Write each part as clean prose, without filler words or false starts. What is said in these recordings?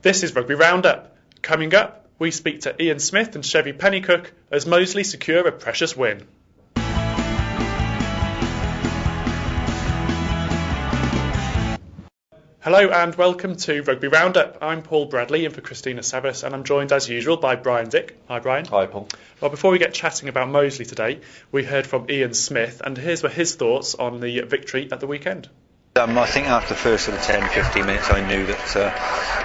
This is Rugby Roundup. Coming up, we speak to Ian Smith and Chevy Pennycook as Moseley secure a precious win. Hello and welcome to Rugby Roundup. I'm Paul Bradley in for Christina Savas, and I'm joined as usual by Brian Dick. Hi Brian. Hi Paul. Well, before we get chatting about Moseley today, we heard from Ian Smith, and here's his thoughts on the victory at the weekend. I think after the first sort of 10-15 minutes I knew that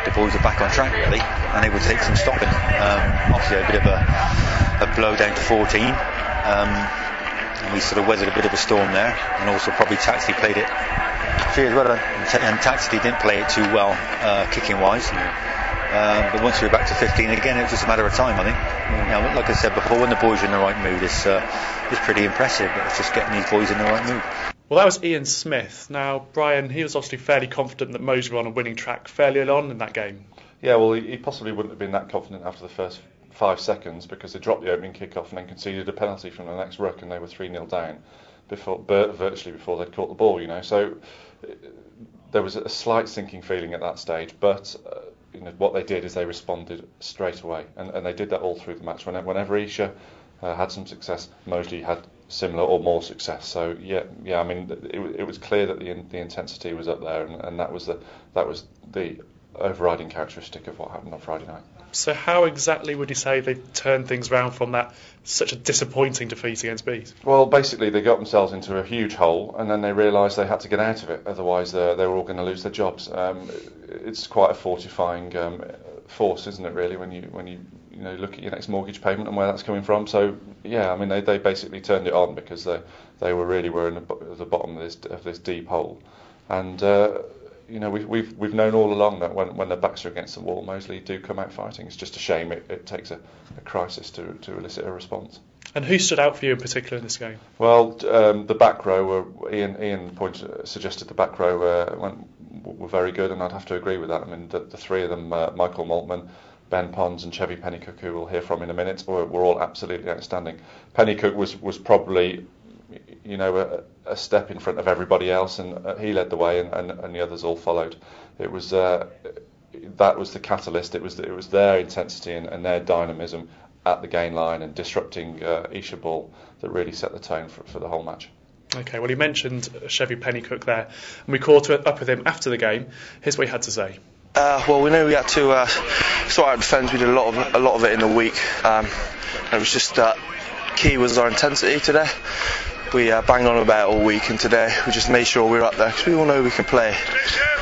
the boys were back on track really, and they would take some stopping. Obviously a bit of a blow down to 14, and we sort of weathered a bit of a storm there, and also probably tactically played it as well, and tactically didn't play it too well kicking wise. But once we were back to 15 again, it was just a matter of time, I think. Like I said before, when the boys are in the right mood, it's pretty impressive, but it's just getting these boys in the right mood. Well, that was Ian Smith. Now, Brian, he was obviously fairly confident that Moseley were on a winning track fairly early on in that game. Yeah, well, he possibly wouldn't have been that confident after the first 5 seconds, because they dropped the opening kick-off and then conceded a penalty from the next ruck, and they were 3-0 down virtually before they'd caught the ball, So there was a slight sinking feeling at that stage, but what they did is they responded straight away, and they did that all through the match. Whenever Esher had some success, Moseley had similar or more success. So I mean, it was clear that the intensity was up there, and that was the overriding characteristic of what happened on Friday night. So how exactly would you say they turned things around from that such a disappointing defeat against Bees? Well, basically they got themselves into a huge hole, and then they realised they had to get out of it, otherwise they were all going to lose their jobs. It's quite a fortifying force, isn't it, really, when you look at your next mortgage payment and where that's coming from. So yeah, I mean they basically turned it on, because they were in the bottom of this deep hole, and we've known all along that when their backs are against the wall, Moseley do come out fighting. It's just a shame it takes a crisis to elicit a response. And who stood out for you in particular in this game? Well, the back row Ian suggested the back row were very good, and I'd have to agree with that. I mean, the three of them, Michael Maltman, Ben Pons and Chevy Pennycook, who we'll hear from in a minute, were all absolutely outstanding. Pennycook was probably a step in front of everybody else, and he led the way, and the others all followed. It was that was the catalyst. It was their intensity and their dynamism at the gain line and disrupting Esher ball that really set the tone for the whole match. Okay, well, you mentioned Chevy Pennycook there, and we caught up with him after the game. Here's what he had to say. Well, we knew we had to sort out defence. We did a lot of it in the week. It was just key was our intensity today. We banged on about it all week, and today we just made sure we were up there, because we all know we can play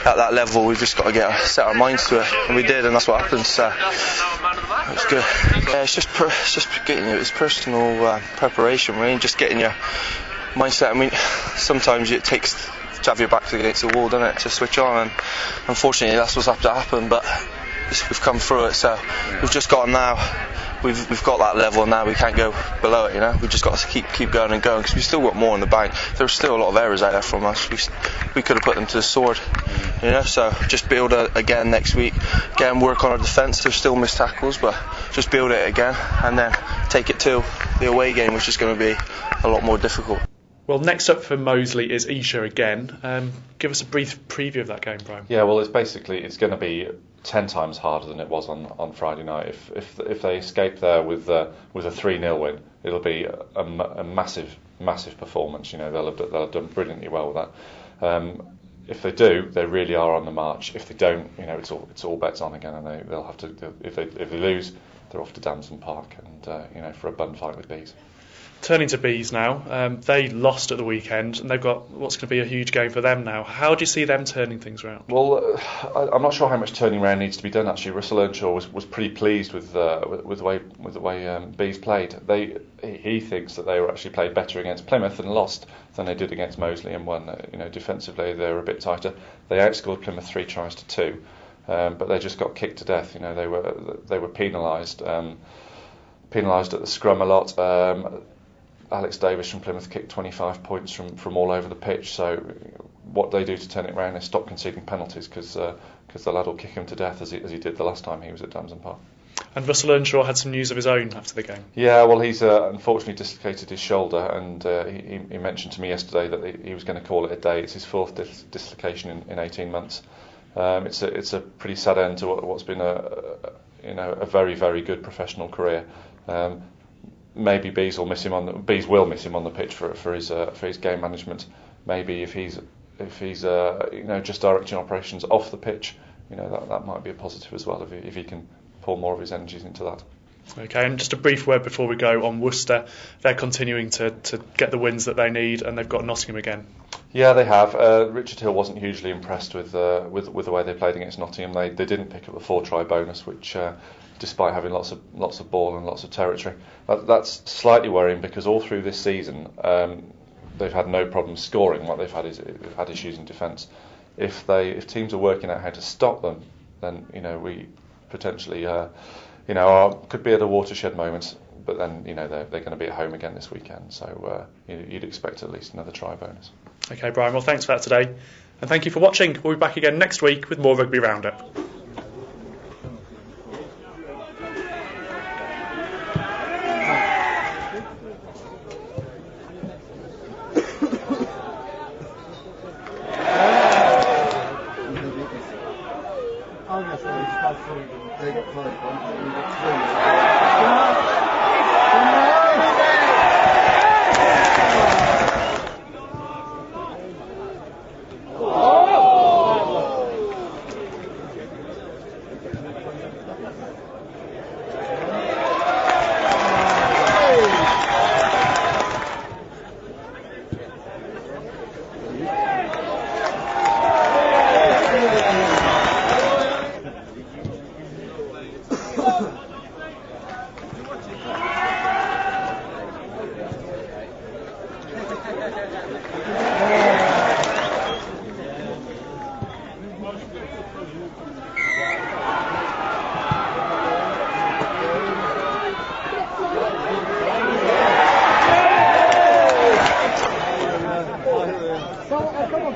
at that level. We've just got to set our minds to it, and we did, and that's what happened. So it was good. Yeah, it's just getting it's personal preparation, really, just getting your mindset. I mean, sometimes it takes to have your back against the wall, doesn't it, to switch on, and unfortunately that's what's to happen. But we've come through it, so we've just got now. We've got that level now. We can't go below it. We've just got to keep going and going, because we still got more in the bank. There's still a lot of errors out there from us. We could have put them to the sword. So just build it again next week. Again, work on our defence. There's still missed tackles, but just build it again, and then take it to the away game, which is going to be a lot more difficult. Well, next up for Moseley is Esher again. Give us a brief preview of that game, Brian. Yeah, well, it's going to be 10 times harder than it was on Friday night. If they escape there with a 3-0 win, it'll be a massive performance. They'll have done brilliantly well with that. If they do, they really are on the march. If they don't, it's all bets on again, and they'll have to. If they lose, they're off to Damson Park and for a bun fight with Bees. Turning to Bees now, they lost at the weekend, and they've got what's going to be a huge game for them now. How do you see them turning things around? Well, I'm not sure how much turning around needs to be done. Actually, Russell Earnshaw was pretty pleased with the way Bees played. He thinks that they were actually played better against Plymouth and lost than they did against Moseley and won. Defensively they were a bit tighter. They outscored Plymouth 3 tries to 2, but they just got kicked to death. They were penalised at the scrum a lot. Alex Davis from Plymouth kicked 25 points from all over the pitch. So what they do to turn it around is stop conceding penalties, because the lad will kick him to death as he did the last time he was at Damson Park. And Russell Earnshaw had some news of his own after the game. Yeah, well, he's unfortunately dislocated his shoulder, and he mentioned to me yesterday that he was going to call it a day. It's his 4th dislocation in 18 months. It's a pretty sad end to what's been a very, very good professional career. Maybe Bees will miss him on the pitch for his game management. Maybe if he's just directing operations off the pitch, that might be a positive as well if he can pour more of his energies into that. Okay, and just a brief word before we go on Worcester. They're continuing to get the wins that they need, and they've got Nottingham again. Yeah, they have. Richard Hill wasn't hugely impressed with the way they played against Nottingham. They didn't pick up the 4-try bonus, which, despite having lots of ball and lots of territory, that's slightly worrying because all through this season they've had no problem scoring. What they've had issues in defence. If teams are working out how to stop them, then we potentially could be at a watershed moment. But then they're going to be at home again this weekend, so you'd expect at least another try bonus. Okay, Brian. Well, thanks for that today, and thank you for watching. We'll be back again next week with more Rugby Roundup.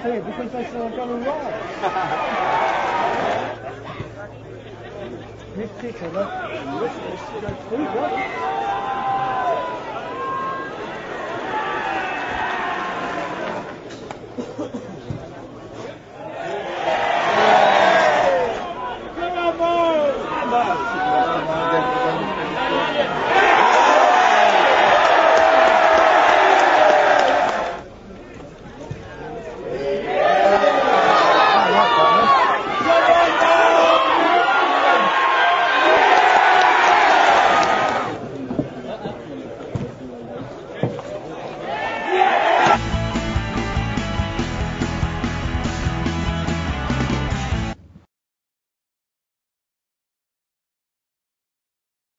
Because they saw I've done all right. This kicker, go through, right? Come on, boys!